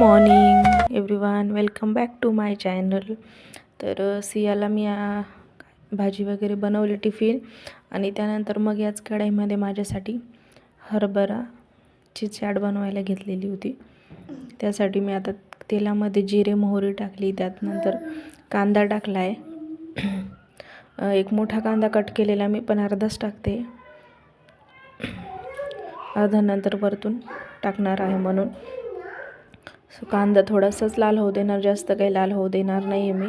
Morning everyone, welcome back to my channel. तर सियाला मी भाजी वगैरे बनवली टिफिन, आणि त्यानंतर मग याच कढईमध्ये माझ्यासाठी हरभराची चाट बनवायला घेतलेली होती. त्यासाठी मी आता तेलामध्ये जिरे मोहरी टाकली, त्यात नंतर कांदा टाकला आहे. एक मोठा कांदा कट केलेला मी पण अर्धाच टाकते, अर्धा नंतर परतून टाकणार आहे म्हणून. कांदा थोडासाच लाल होऊ देणार, जास्त काही लाल होऊ देणार नाही आहे मी.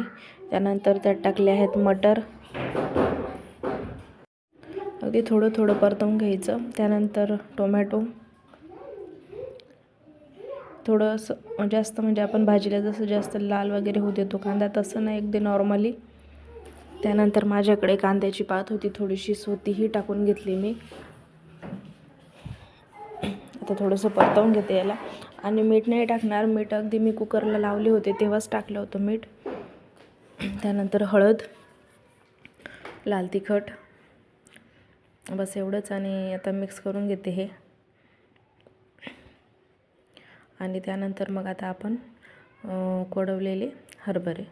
त्यानंतर त्यात टाकले आहेत मटर, अगदी थोडं थोडं परतवून घ्यायचं. त्यानंतर टोमॅटो, थोडंसं जास्त म्हणजे आपण भाजीला जसं जास्त लाल वगैरे होऊ देतो कांदा, तसं नाही, अगदी नॉर्मली. त्यानंतर माझ्याकडे कांद्याची पात होती थोडीशी, सो तीही टाकून घेतली मी. आता थोडंसं परतवून घेते याला. आणि मीठ नाही टाकणार, मीठ अगदी मी कुकरला लावले होते तेव्हाच टाकलं होतं मीठ. त्यानंतर हळद, लाल तिखट, बस एवढंच. आणि आता मिक्स करून घेते हे. आणि त्यानंतर मग आता आपण कोरडवलेले हरभरे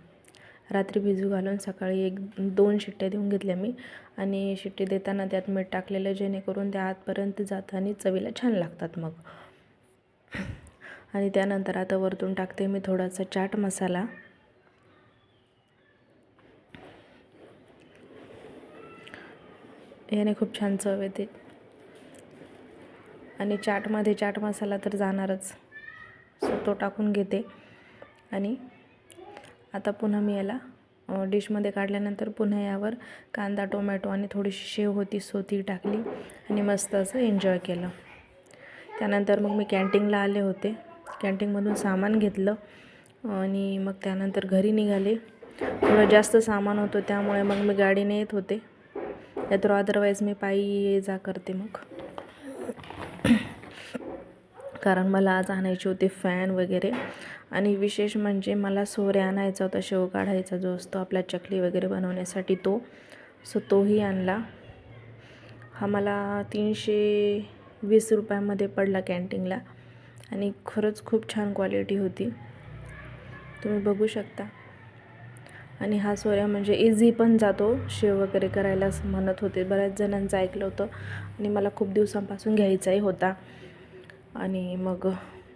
रात्री भिजू घालून सकाळी 1-2 शिट्ट्या देऊन घेतल्या मी. आणि शिट्टी देताना त्यात मीठ टाकलेलं, जेणेकरून त्या आतपर्यंत जातं आणि चवीला छान लागतात मग. आणि त्यानंतर आता वरतून टाकते मी थोडासा चाट मसाला. याने खूप छान चव येते. आणि चाटमध्ये चाट मसाला तर जाणारच, सो तो टाकून घेते. आणि आता पुन्हा मी याला डिशमध्ये काढल्यानंतर पुन्हा यावर कांदा, टोमॅटो आणि थोडीशी शेव होती, सो ती टाकली आणि मस्त असं एन्जॉय केलं. त्यानंतर मग मी कॅन्टीनला आले होते, कॅन्टीनमधून सामान घेतलं आणि मग त्यानंतर घरी निघाले. थोडं जास्त सामान होतं, त्यामुळे मग मी गाडीने येत होते, तर अदरवाईज मी पायी ये जा करते मग. कारण मला आज आणायचे होते फॅन वगैरे. आणि विशेष म्हणजे मला सोऱ्या आणायचा होता, शेव काढायचा जो असतो आपल्या चकली वगैरे बनवण्यासाठी तो, सो तोही आणला. हा मला 320 रुपयामध्ये पडला कॅन्टीनला. आणि खरंच खूप छान क्वालिटी होती, तुम्ही बघू शकता. आणि हा सोऱ्या म्हणजे इझी पण जातो शेव वगैरे करायला असं म्हणत होते, बऱ्याच जणांचं ऐकलं होतं आणि मला खूप दिवसांपासून घ्यायचाही होता. आणि मग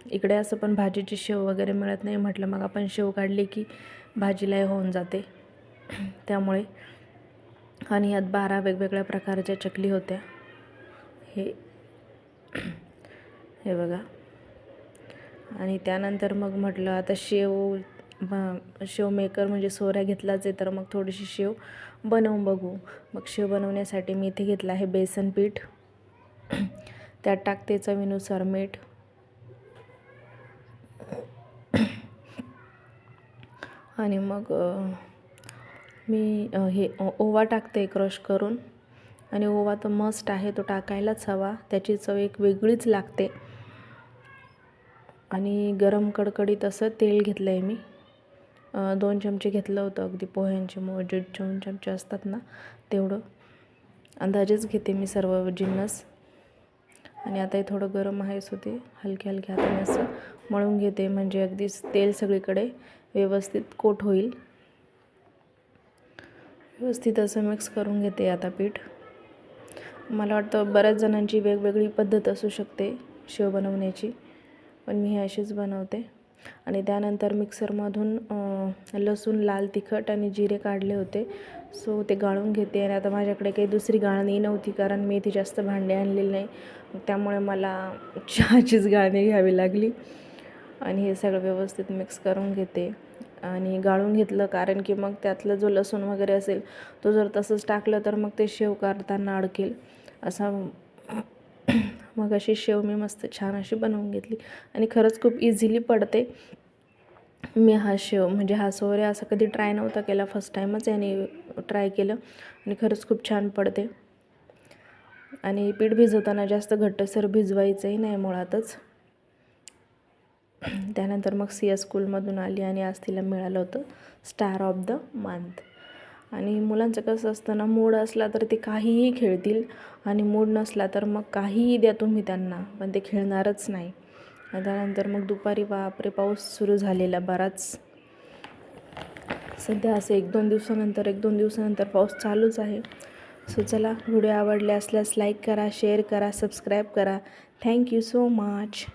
इकडे असं पण भाजीची शेव वगैरे मिळत नाही, म्हटलं मग आपण शेव काढली की भाजीलाही होऊन जाते, त्यामुळे. आणि यात 12 वेगवेगळ्या प्रकारच्या चकली होत्या. हे बघा. आणि त्यानंतर मग म्हटलं आता शेव मेकर म्हणजे सोऱ्या घेतलाच आहे, तर मग थोडीशी शेव बनवून बघू. मग शेव बनवण्यासाठी मी इथे घेतलं आहे बेसन पीठ, त्यात टाकते चवीनुसार मीठ. आणि मग मी हे ओवा टाकते क्रश करून. आणि ओवा तर मस्ट आहे, तो टाकायलाच हवा, त्याची चव एक वेगळीच लागते. आणि गरम कडकडीत असं तेल घेतलं आहे मी, 2 चमचे घेतलं होतं, अगदी पोह्यांचे जे 2 चमचे असतात ना तेवढं अंदाजेच घेते मी सर्व जिन्नस. आणि आता हे थोडं गरम आहेच होते, हलक्या हलक्या हाताने असं मळून घेते, म्हणजे अगदी तेल सगळीकडे व्यवस्थित कोट होईल. व्यवस्थित असं मिक्स करून घेते आता पीठ. मला वाटतं बऱ्याच जणांची वेगवेगळी पद्धत असू शकते शेव बनवण्याची, पण मी हे अशीच बनवते. आणि त्यानंतर मिक्सरमधून लसूण, लाल तिखट आणि जिरे काढले होते, सो ते गाळून घेते. आणि आता माझ्याकडे काही दुसरी गाळणी नव्हती, कारण मी इथे जास्त भांडे आणलेली नाही, त्यामुळे मला चहाचीच गाळणी घ्यावी लागली. आणि हे सगळं व्यवस्थित मिक्स करून घेते आणि गाळून घेतलं, कारण की मग त्यातलं जो लसूण वगैरे असेल तो जर तसंच टाकलं तर मग ते शेव करताना अडकेल असा. मग अशी शेव मी मस्त छान अशी बनवून घेतली. आणि खरंच खूप इझिली पडते. मी हा शेव म्हणजे हा सोऱ्या असं कधी ट्राय नव्हता केला, फर्स्ट टाईमच याने ट्राय केलं, आणि खरंच खूप छान पडते. आणि पीठ भिजवताना जास्त घट्टसर भिजवायचंही नाही मुळातच. त्यानंतर मग सिया स्कूलमधून आली आणि आज तिला मिळालं होतं स्टार ऑफ द मंथ. आणि मुलांचं कसं असतं ना, मूड असला तर ते काहीही खेळतील, आणि मूड नसला तर मग काहीही द्या तुम्ही त्यांना, पण ते खेळणारच नाही. त्यानंतर मग दुपारी बापरे पाऊस सुरू झालेला बराच. सध्या असं 1-2 दिवसानंतर पाऊस चालूच आहे. सो चला, व्हिडिओ आवडले असल्यास लाईक करा, शेअर करा, सबस्क्राईब करा. Thank you so much.